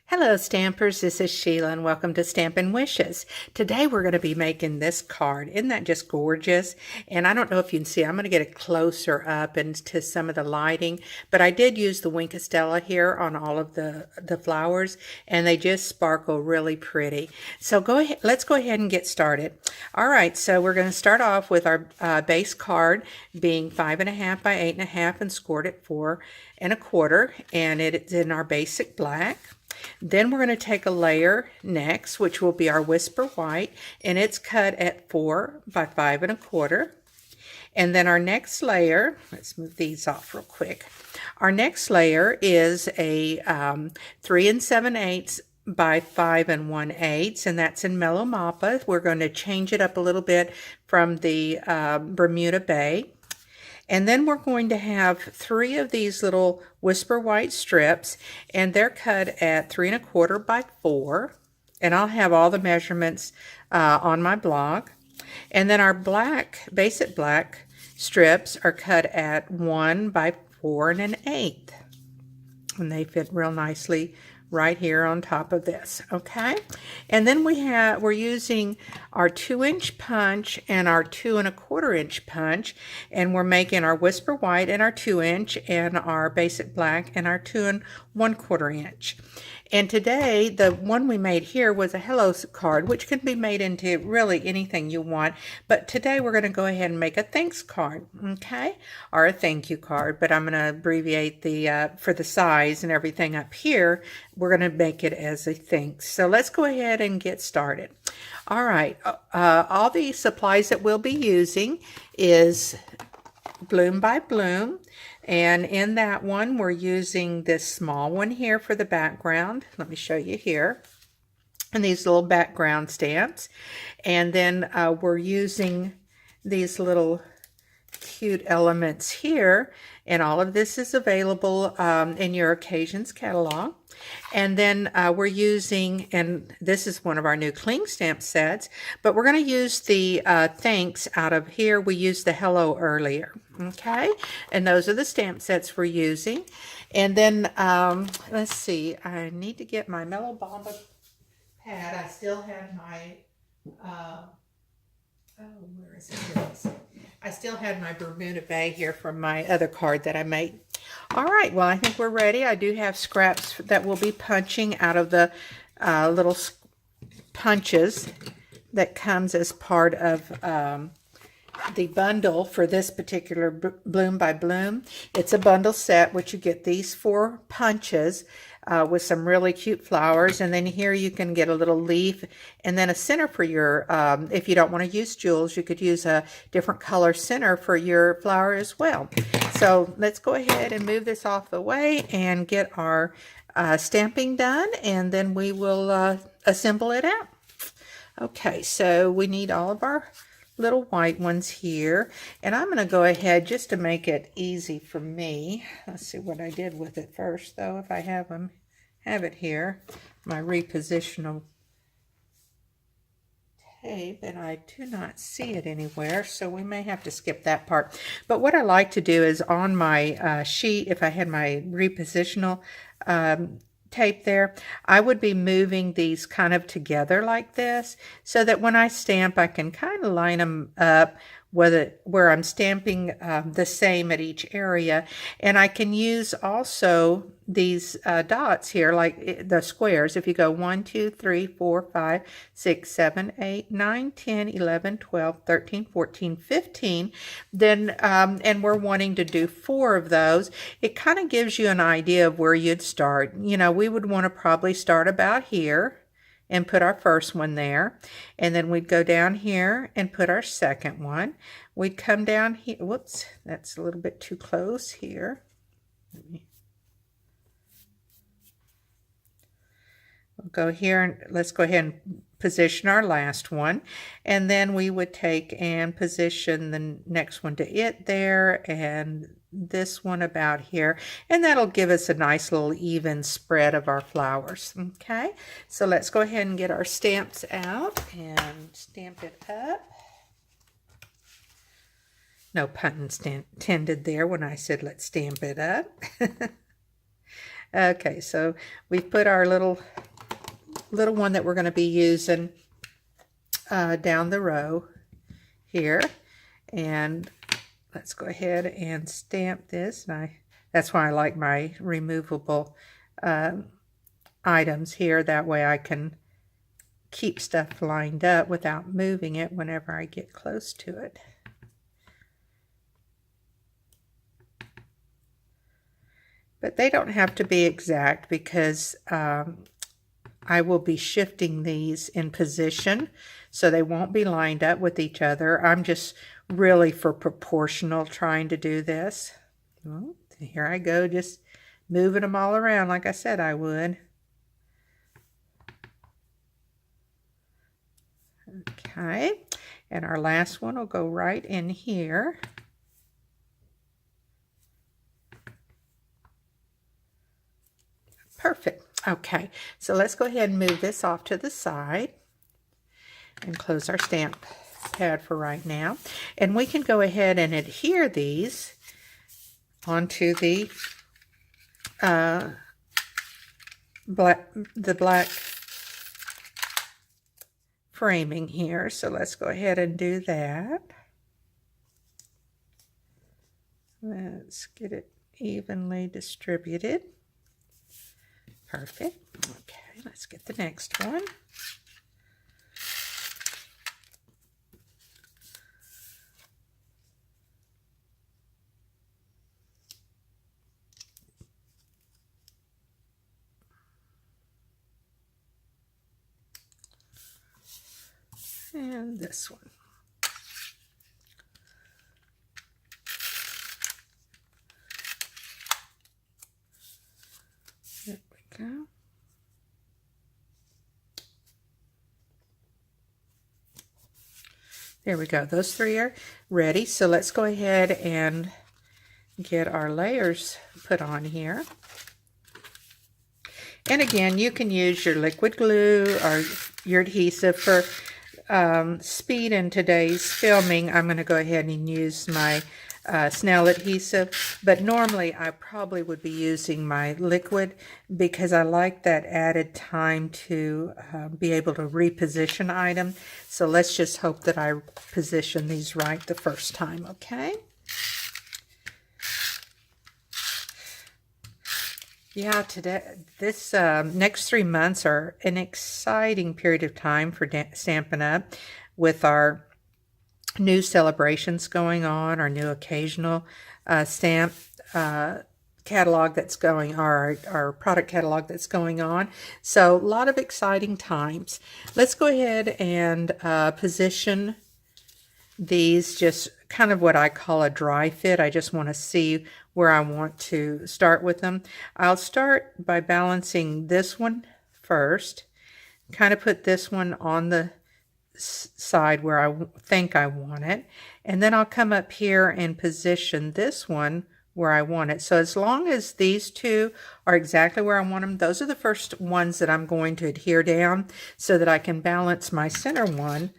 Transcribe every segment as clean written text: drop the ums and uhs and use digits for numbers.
Hello Stampers, this is Sheila and welcome to Stampin' Wishes. Today we're going to be making this card. Isn't that just gorgeous? And I don't know if you can see, I'm going to get it closer up into some of the lighting, but I did use the Wink of Stella here on all of the flowers and they just sparkle really pretty. So let's go ahead and get started. All right, so we're going to start off with our base card being 5.5 by 8.5 and scored at 4.25, and it's in our basic black. Then we're going to take a layer next, which will be our Whisper White, and it's cut at 4 by 5.25. And then our next layer, let's move these off real quick. Our next layer is a 3 7/8 by 5 1/8, and that's in Mellow Mappa. We're going to change it up a little bit from the Bermuda Bay. And then we're going to have 3 of these little Whisper White strips, and they're cut at 3 1/4 by 4. And I'll have all the measurements on my blog. And then our basic black strips are cut at 1 by 4 1/8. And they fit real nicely right here on top of this. Okay, and then we're using our 2-inch punch and our 2 1/4-inch punch, and we're making our Whisper White and our 2-inch and our basic black and our 2 1/4-inch. And today the one we made here was a hello card, which can be made into really anything you want, but today we're going to go ahead and make a thanks card, okay, or a thank you card, but I'm going to abbreviate the for the size and everything up here. We're going to make it as a thanks. So let's go ahead and get started. All right, all the supplies that we'll be using is Bloom by Bloom, and in that one we're using this small one here for the background. Let me show you here, and these little background stamps, and then we're using these little cute elements here, and all of this is available in your Occasions catalog. And then we're using, and this is one of our new cling stamp sets, but we're going to use the thanks out of here. We used the hello earlier, okay, and those are the stamp sets we're using. And then let's see, I need to get my Mellow Mappa pad. I still had my where is it? Here it is. I still had my Bermuda Bay here from my other card that I made. All right, well, I think we're ready. I do have scraps that will be punching out of the little punches that comes as part of the bundle for this particular Bloom by Bloom. It's a bundle set, which you get these 4 punches with some really cute flowers, and then here you can get a little leaf and then a center for your, if you don't want to use jewels, you could use a different color center for your flower as well. So let's go ahead and move this off the way and get our stamping done, and then we will assemble it out. Okay, so we need all of our little white ones here, and I'm going to go ahead just to make it easy for me. Let's see what I did with it first, though, if I have it here, my repositional tape, and I do not see it anywhere, so we may have to skip that part. But what I like to do is on my sheet, if I had my repositional tape there, I would be moving these kind of together like this, so that when I stamp I can kind of line them up where I'm stamping the same at each area. And I can use also these dots here, like the squares. If you go 1 2 3 4 5 6 7 8 9 10 11 12 13 14 15, then and we're wanting to do 4 of those, it kind of gives you an idea of where you'd start. You know, we would want to probably start about here and put our first one there, and then we'd go down here and put our second one. We'd come down here, whoops, that's a little bit too close here. We'll go here and let's go ahead and position our last one, and then we would take and position the next one to it there, and this one about here, and that'll give us a nice little even spread of our flowers. Okay, so let's go ahead and get our stamps out and stamp it up. No pun intended there when I said let's stamp it up. Okay, so we've put our little one that we're going to be using down the row here, and let's go ahead and stamp this. And that's why I like my removable items here. That way I can keep stuff lined up without moving it whenever I get close to it. But they don't have to be exact because I will be shifting these in position so they won't be lined up with each other. I'm just really for proportional trying to do this. Well, here I go, just moving them all around like I said I would. Okay, and our last one will go right in here. Perfect. Okay, so let's go ahead and move this off to the side and close our stamp pad for right now. And we can go ahead and adhere these onto the black framing here. So let's go ahead and do that. Let's get it evenly distributed. Perfect. Okay, let's get the next one. And this one. There we go. There we go. Those three are ready. So let's go ahead and get our layers put on here. And again, you can use your liquid glue or your adhesive. For speed in today's filming, I'm going to go ahead and use my Snell adhesive, but normally I probably would be using my liquid because I like that added time to be able to reposition items. So let's just hope that I position these right the first time, okay? Yeah, this next 3 months are an exciting period of time for Stampin' Up! With our new celebrations going on, our new occasional stamp catalog that's going, our product catalog that's going on. So a lot of exciting times. Let's go ahead and position these, just kind of what I call a dry fit. I just want to see where I want to start with them. I'll start by balancing this one first, kind of put this one on the side where I think I want it, and then I'll come up here and position this one where I want it. So as long as these two are exactly where I want them, those are the first ones that I'm going to adhere down so that I can balance my center one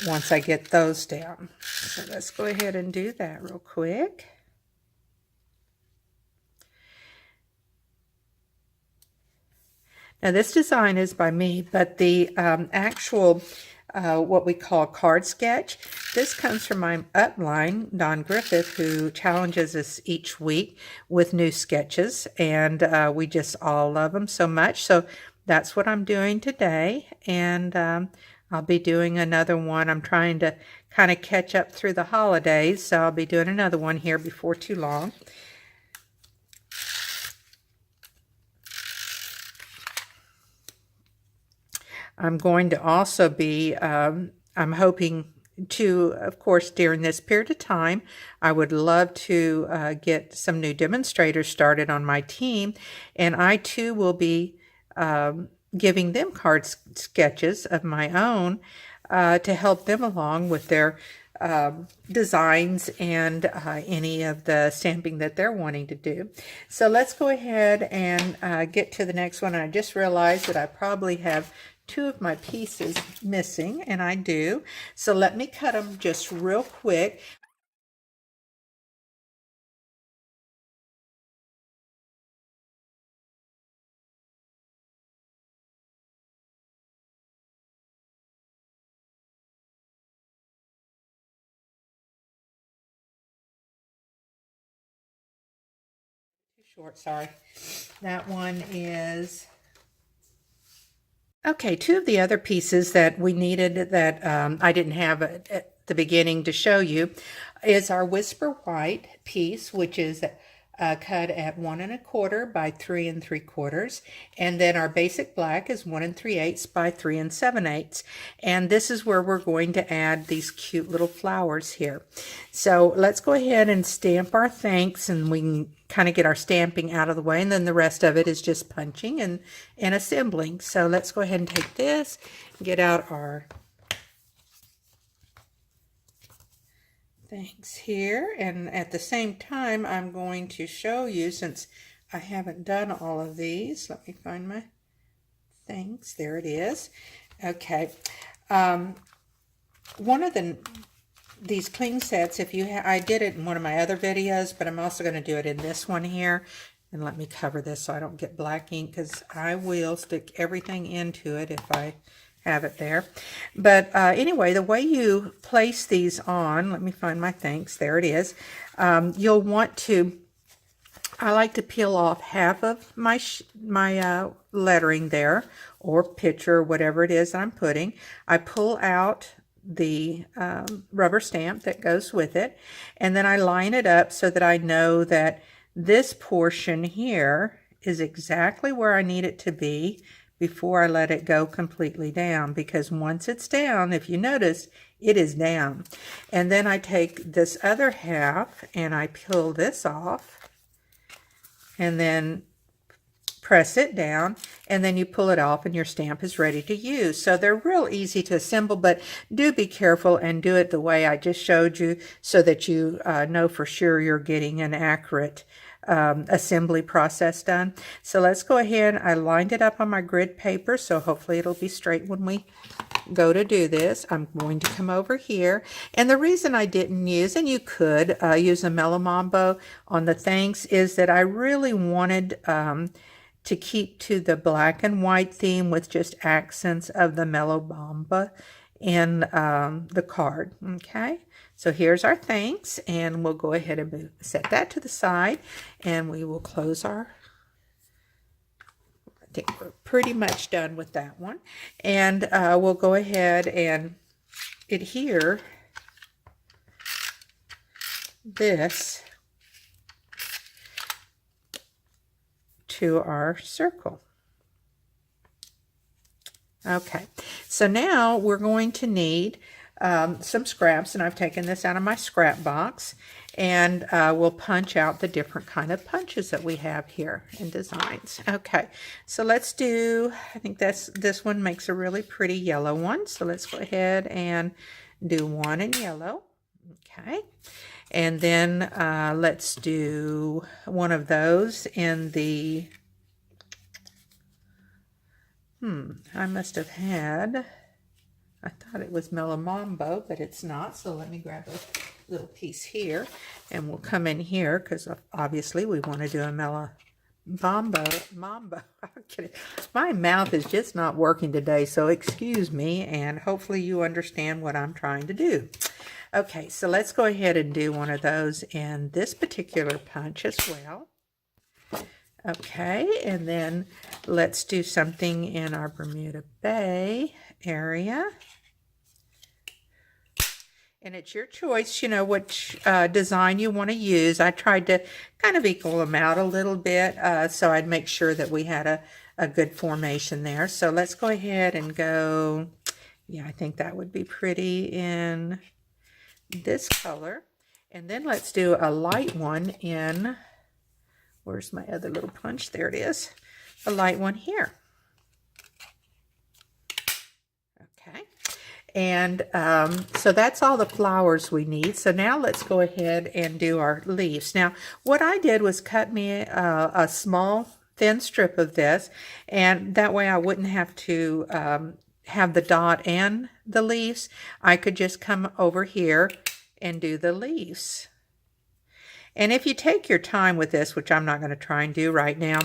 once I get those down. So let's go ahead and do that real quick. Now this design is by me, but the actual what we call card sketch, this comes from my upline, Don Griffith, who challenges us each week with new sketches, and we just all love them so much. So that's what I'm doing today, and I'll be doing another one. I'm trying to kind of catch up through the holidays, so I'll be doing another one here before too long. I'm going to also be, I'm hoping to, of course, during this period of time, I would love to get some new demonstrators started on my team, and I too will be giving them card sketches of my own to help them along with their designs and any of the stamping that they're wanting to do. So let's go ahead and get to the next one. And I just realized that I probably have two of my pieces missing, and I do. So let me cut them just real quick. short, sorry. That one is... Okay, two of the other pieces that we needed that I didn't have at the beginning to show you is our Whisper White piece, which is cut at 1 1/4 by 3 3/4, and then our basic black is 1 3/8 by 3 7/8, and this is where we're going to add these cute little flowers here. So let's go ahead and stamp our thanks, and we can kind of get our stamping out of the way, and then the rest of it is just punching and assembling. So let's go ahead and take this, get out our thanks here, and at the same time I'm going to show you, since I haven't done all of these, let me find my thanks, there it is. Okay, one of these cling sets, if you I did it in one of my other videos, but I'm also going to do it in this one here. And let me cover this so I don't get black ink, because I will stick everything into it if I have it there. But anyway, the way you place these on, let me find my thanks, there it is. You'll want to, I like to peel off half of my lettering there, or picture, whatever it is I'm putting. I pull out the rubber stamp that goes with it, and then I line it up so that I know that this portion here is exactly where I need it to be before I let it go completely down, because once it's down, if you notice, it is down. And then I take this other half and I peel this off and then press it down, and then you pull it off and your stamp is ready to use. So they're real easy to assemble, but do be careful and do it the way I just showed you so that you know for sure you're getting an accurate assembly process done. So let's go ahead. I lined it up on my grid paper, so hopefully it'll be straight when we go to do this. I'm going to come over here, and the reason I didn't use, and you could use a Mellow Mambo on the thanks, is that I really wanted to keep to the black and white theme with just accents of the Mellow Mambo in the card. Okay, so here's our thanks, and we'll go ahead and set that to the side, and we will close our, I think we're pretty much done with that one, and we'll go ahead and adhere this to our circle. Okay, so now we're going to need some scraps, and I've taken this out of my scrap box, and we'll punch out the different kind of punches that we have here in designs. Okay, so let's do, I think this one makes a really pretty yellow one, so let's go ahead and do one in yellow. Okay, and then let's do one of those in the, I must have had, I thought it was Mellow Mambo, but it's not. So let me grab a little piece here, and we'll come in here, because obviously we want to do a Mellow Mambo. I'm kidding. My mouth is just not working today, so excuse me, and hopefully you understand what I'm trying to do. Okay, so let's go ahead and do one of those in this particular punch as well. Okay, and then let's do something in our Bermuda Bay area. And it's your choice, you know, which design you want to use. I tried to kind of equal them out a little bit, so I'd make sure that we had a good formation there. So let's go ahead and go, yeah, I think that would be pretty in this color. And then let's do a light one in, where's my other little punch? There it is. A light one here. Okay. And so that's all the flowers we need. So now let's go ahead and do our leaves. Now, what I did was cut me a small thin strip of this, and that way I wouldn't have to have the dot and the leaves. I could just come over here and do the leaves. And if you take your time with this, which I'm not going to try and do right now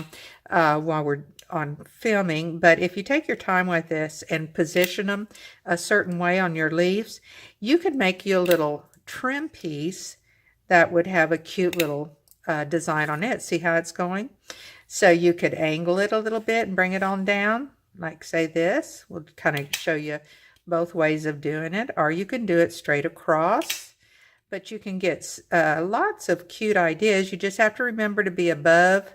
while we're on filming, but if you take your time with this and position them a certain way on your leaves, you could make you a little trim piece that would have a cute little design on it. See how it's going? So you could angle it a little bit and bring it on down, like say this. We'll kind of show you both ways of doing it, or you can do it straight across. But you can get lots of cute ideas. You just have to remember to be above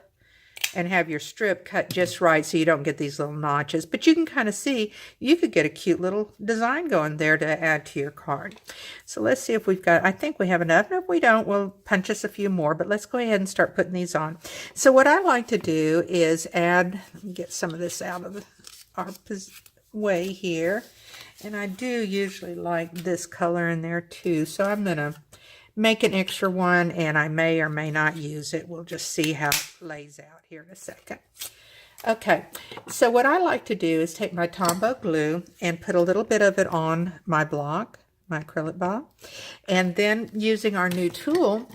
and have your strip cut just right so you don't get these little notches. But you can kind of see, you could get a cute little design going there to add to your card. So let's see if we've got, I think we have enough. And if we don't, we'll punch us a few more. But let's go ahead and start putting these on. So what I like to do is add, let me get some of this out of our way here. And I do usually like this color in there too. So I'm going to make an extra one, and I may or may not use it. We'll just see how it lays out here in a second. Okay, so what I like to do is take my Tombow glue and put a little bit of it on my block, my acrylic block, and then using our new tool,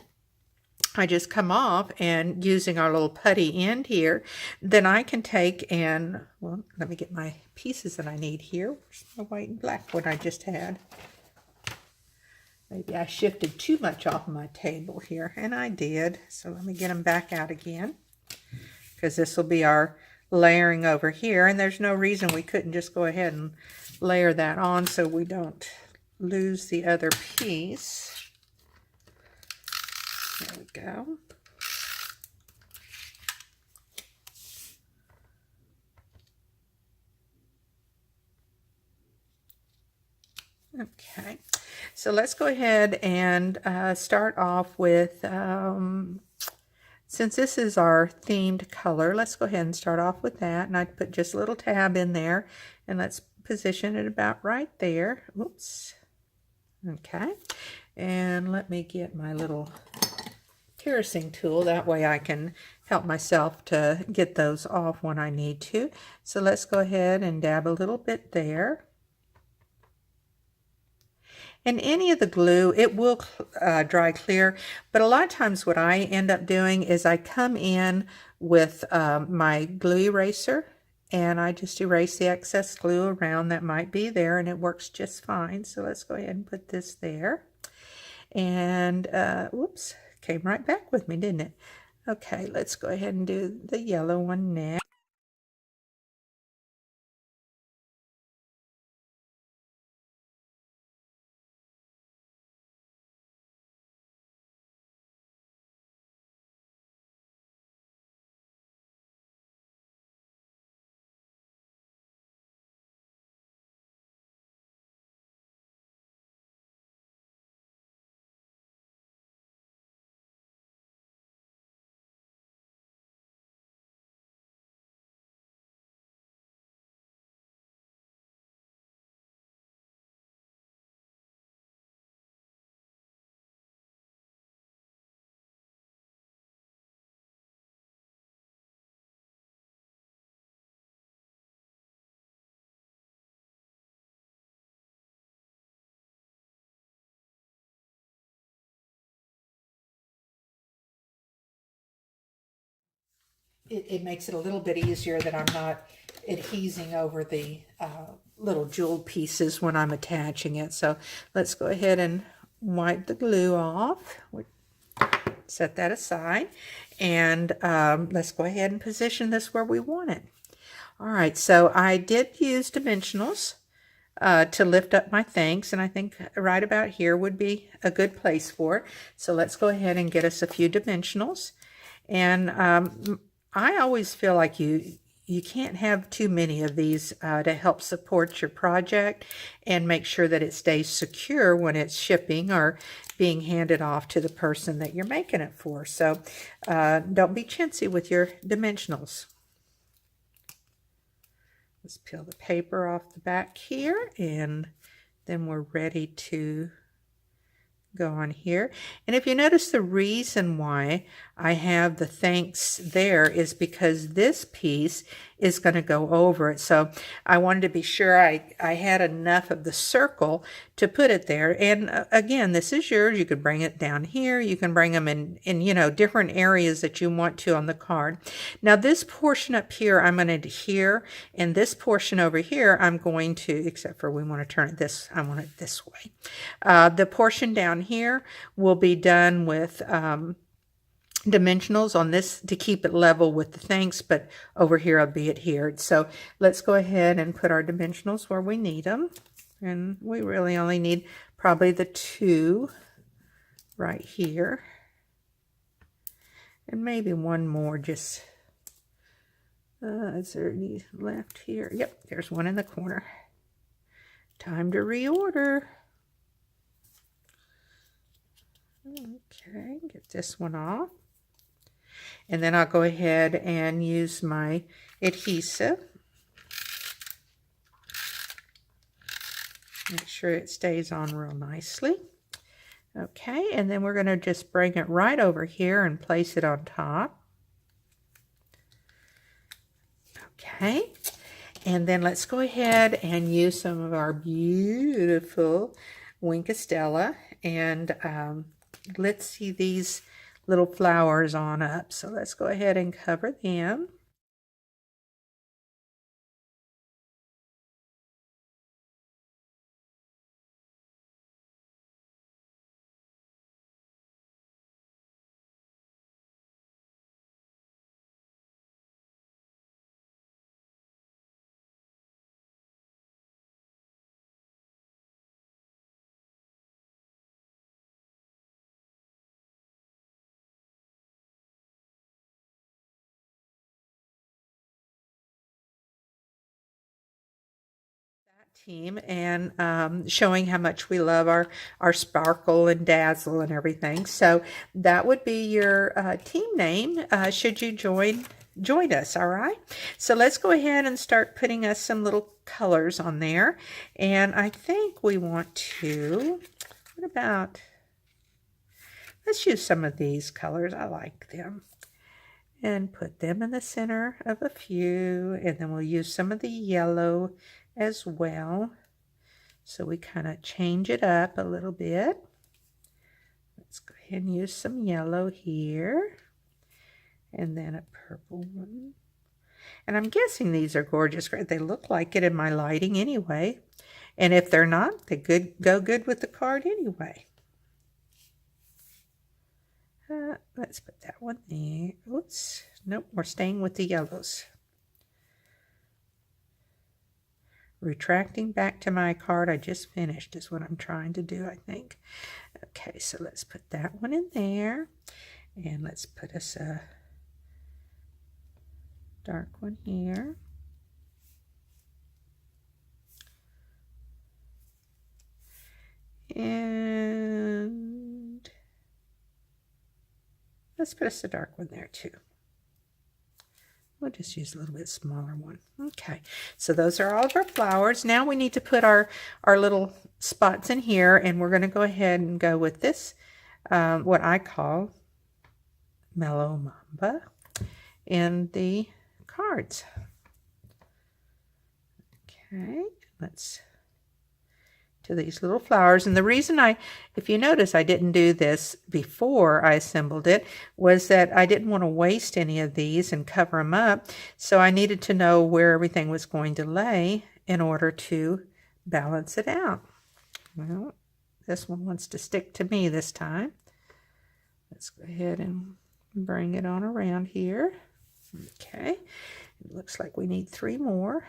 I just come off, and using our little putty end here, then I can take and, well, let me get my pieces that I need here. Where's my white and black one I just had? Maybe I shifted too much off my table here, and I did. So let me get them back out again, because this will be our layering over here, and there's no reason we couldn't just go ahead and layer that on so we don't lose the other piece. There we go. Okay, so let's go ahead and start off with, since this is our themed color, let's go ahead and start off with that. And I put just a little tab in there, and let's position it about right there. Oops. Okay, and let me get my little terracing tool. That way I can help myself to get those off when I need to. So let's go ahead and dab a little bit there. And any of the glue, it will dry clear, but a lot of times what I end up doing is I come in with my glue eraser, and I just erase the excess glue around that might be there, and it works just fine. So let's go ahead and put this there. And whoops, came right back with me, didn't it? Okay, let's go ahead and do the yellow one next. It makes it a little bit easier that I'm not adhesing over the little jeweled pieces when I'm attaching it. So let's go ahead and wipe the glue off. Set that aside, and let's go ahead and position this where we want it. All right, so I did use dimensionals to lift up my thanks, and I think right about here would be a good place for it. So let's go ahead and get us a few dimensionals. And I always feel like you can't have too many of these to help support your project and make sure that it stays secure when it's shipping or being handed off to the person that you're making it for. So don't be chintzy with your dimensionals. Let's peel the paper off the back here, and then we're ready to go on here. And if you notice, the reason why I have the thanks there is because this piece is going to go over it. So I wanted to be sure I had enough of the circle to put it there. And again, this is yours. You could bring it down here. You can bring them in you know, different areas that you want to on the card. Now this portion up here, I'm going to adhere, and this portion over here, I'm going to, except for we want to turn it this, I want it this way. The portion down here will be done with dimensionals on this to keep it level with the things, but over here I'll be adhered. So let's go ahead and put our dimensionals where we need them. And we really only need probably the 2 right here. And maybe one more just, is there any left here? Yep, there's one in the corner. Time to reorder. Okay, get this one off. And then I'll go ahead and use my adhesive. Make sure it stays on real nicely. Okay, and then we're going to just bring it right over here and place it on top. Okay, and then let's go ahead and use some of our beautiful Wink of Stella, and let's see these little flowers on up. So let's go ahead and cover them. Team and showing how much we love our sparkle and dazzle and everything. So that would be your team name should you join us. All right, so let's go ahead and start putting us some little colors on there. And I think we want to, what about, let's use some of these colors. I like them. And put them in the center of a few, and then we'll use some of the yellow as well. So we kind of change it up a little bit. Let's go ahead and use some yellow here, and then a purple one. And I'm guessing these are gorgeous. They look like it in my lighting anyway. And if they're not, they go good with the card anyway. Let's put that one there. Oops, nope, we're staying with the yellows. Retracting back to my card I just finished is what I'm trying to do, I think. Okay, so let's put that one in there. And let's put us a dark one here. And let's put us a dark one there too. We'll just use a little bit smaller one. Okay, so those are all of our flowers. Now we need to put our little spots in here, and we're going to go ahead and go with this, what I call Mellow Mamba, in the cards. Okay, let's to these little flowers. And the reason if you notice I didn't do this before I assembled it, was that I didn't want to waste any of these and cover them up. So I needed to know where everything was going to lay in order to balance it out. Well, this one wants to stick to me this time. Let's go ahead and bring it on around here. Okay, it looks like we need 3 more.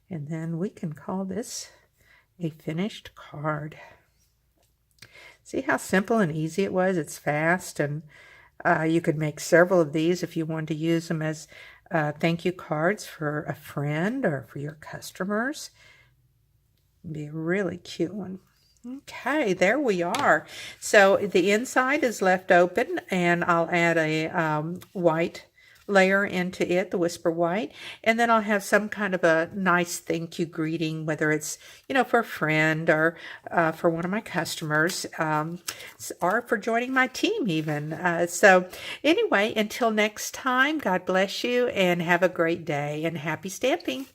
And then we can call this a finished card. See how simple and easy it was? It's fast, and you could make several of these if you wanted to use them as thank you cards for a friend or for your customers. It'd be a really cute one. Okay, there we are. So the inside is left open, and I'll add a white layer into it, the Whisper White, and then I'll have some kind of a nice thank you greeting, whether it's, for a friend or for one of my customers, or for joining my team even. So anyway, until next time, God bless you and have a great day, and happy stamping.